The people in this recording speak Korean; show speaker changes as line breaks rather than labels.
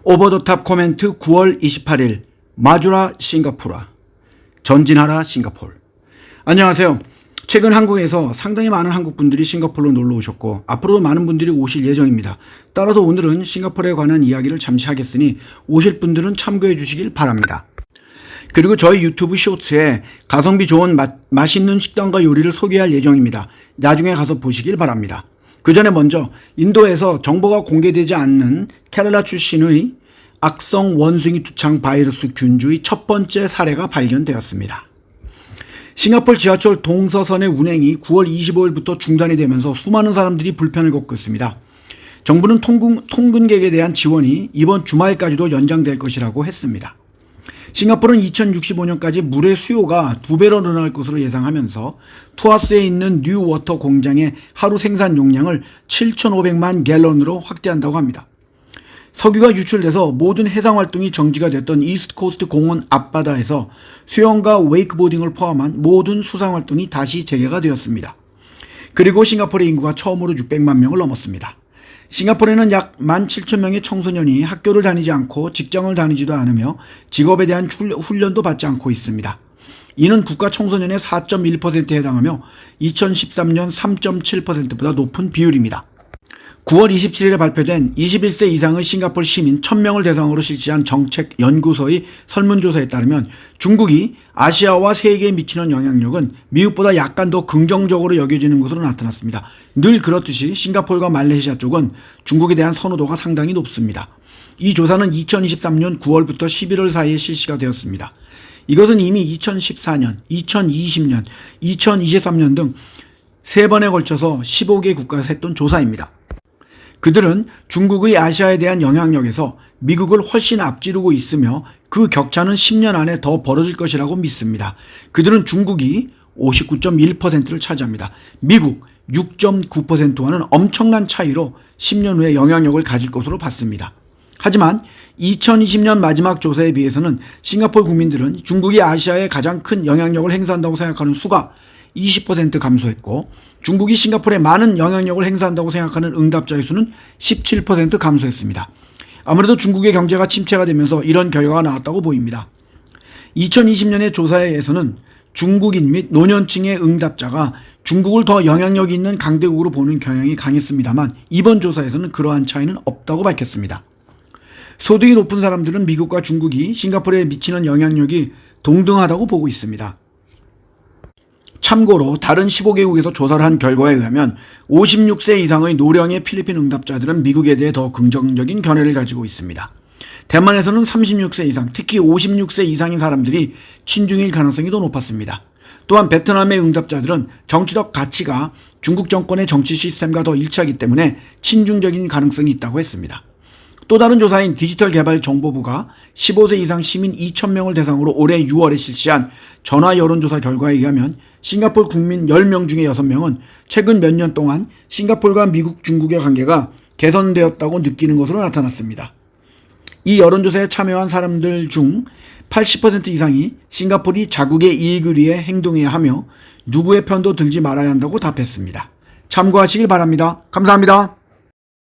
오버더탑 코멘트 9월 28일 마주라 싱가포르 전진하라 싱가포르. 안녕하세요. 최근 한국에서 상당히 많은 한국분들이 싱가포르로 놀러 오셨고 앞으로도 많은 분들이 오실 예정입니다. 따라서 오늘은 싱가포르에 관한 이야기를 잠시 하겠으니 오실 분들은 참고해 주시길 바랍니다. 그리고 저희 유튜브 쇼츠에 가성비 좋은 맛있는 식당과 요리를 소개할 예정입니다. 나중에 가서 보시길 바랍니다. 그 전에 먼저 인도에서 정보가 공개되지 않는 케랄라 출신의 악성 원숭이 두창 바이러스 균주의 첫 번째 사례가 발견되었습니다. 싱가포르 지하철 동서선의 운행이 9월 25일부터 중단이 되면서 수많은 사람들이 불편을 겪고 있습니다. 정부는 통근객에 대한 지원이 이번 주말까지도 연장될 것이라고 했습니다. 싱가포르는 2065년까지 물의 수요가 2배로 늘어날 것으로 예상하면서 투아스에 있는 뉴워터 공장의 하루 생산 용량을 7,500만 갤런으로 확대한다고 합니다. 석유가 유출돼서 모든 해상활동이 정지가 됐던 이스트코스트 공원 앞바다에서 수영과 웨이크보딩을 포함한 모든 수상활동이 다시 재개가 되었습니다. 그리고 싱가포르의 인구가 처음으로 600만 명을 넘었습니다. 싱가포르에는 약 17,000명의 청소년이 학교를 다니지 않고 직장을 다니지도 않으며 직업에 대한 훈련도 받지 않고 있습니다. 이는 국가 청소년의 4.1%에 해당하며 2013년 3.7%보다 높은 비율입니다. 9월 27일에 발표된 21세 이상의 싱가포르 시민 1000명을 대상으로 실시한 정책연구소의 설문조사에 따르면 중국이 아시아와 세계에 미치는 영향력은 미국보다 약간 더 긍정적으로 여겨지는 것으로 나타났습니다. 늘 그렇듯이 싱가포르와 말레이시아 쪽은 중국에 대한 선호도가 상당히 높습니다. 이 조사는 2023년 9월부터 11월 사이에 실시가 되었습니다. 이것은 이미 2014년, 2020년, 2023년 등 3번에 걸쳐서 15개 국가에서 했던 조사입니다. 그들은 중국의 아시아에 대한 영향력에서 미국을 훨씬 앞지르고 있으며 그 격차는 10년 안에 더 벌어질 것이라고 믿습니다. 그들은 중국이 59.1%를 차지합니다. 미국 6.9%와는 엄청난 차이로 10년 후에 영향력을 가질 것으로 봤습니다. 하지만 2020년 마지막 조사에 비해서는 싱가포르 국민들은 중국이 아시아에 가장 큰 영향력을 행사한다고 생각하는 수가 20% 감소했고 중국이 싱가포르에 많은 영향력을 행사한다고 생각하는 응답자의 수는 17% 감소했습니다. 아무래도 중국의 경제가 침체가 되면서 이런 결과가 나왔다고 보입니다. 2020년의 조사에 의해서는 중국인 및 노년층의 응답자가 중국을 더 영향력 있는 강대국으로 보는 경향이 강했습니다만 이번 조사에서는 그러한 차이는 없다고 밝혔습니다. 소득이 높은 사람들은 미국과 중국이 싱가포르에 미치는 영향력이 동등하다고 보고 있습니다. 참고로 다른 15개국에서 조사를 한 결과에 의하면 56세 이상의 노령의 필리핀 응답자들은 미국에 대해 더 긍정적인 견해를 가지고 있습니다. 대만에서는 36세 이상, 특히 56세 이상인 사람들이 친중일 가능성이 더 높았습니다. 또한 베트남의 응답자들은 정치적 가치가 중국 정권의 정치 시스템과 더 일치하기 때문에 친중적인 가능성이 있다고 했습니다. 또 다른 조사인 디지털개발정보부가 15세 이상 시민 2,000명을 대상으로 올해 6월에 실시한 전화 여론조사 결과에 의하면 싱가포르 국민 10명 중에 6명은 최근 몇 년 동안 싱가포르과 미국, 중국의 관계가 개선되었다고 느끼는 것으로 나타났습니다. 이 여론조사에 참여한 사람들 중 80% 이상이 싱가포르이 자국의 이익을 위해 행동해야 하며 누구의 편도 들지 말아야 한다고 답했습니다. 참고하시길 바랍니다. 감사합니다.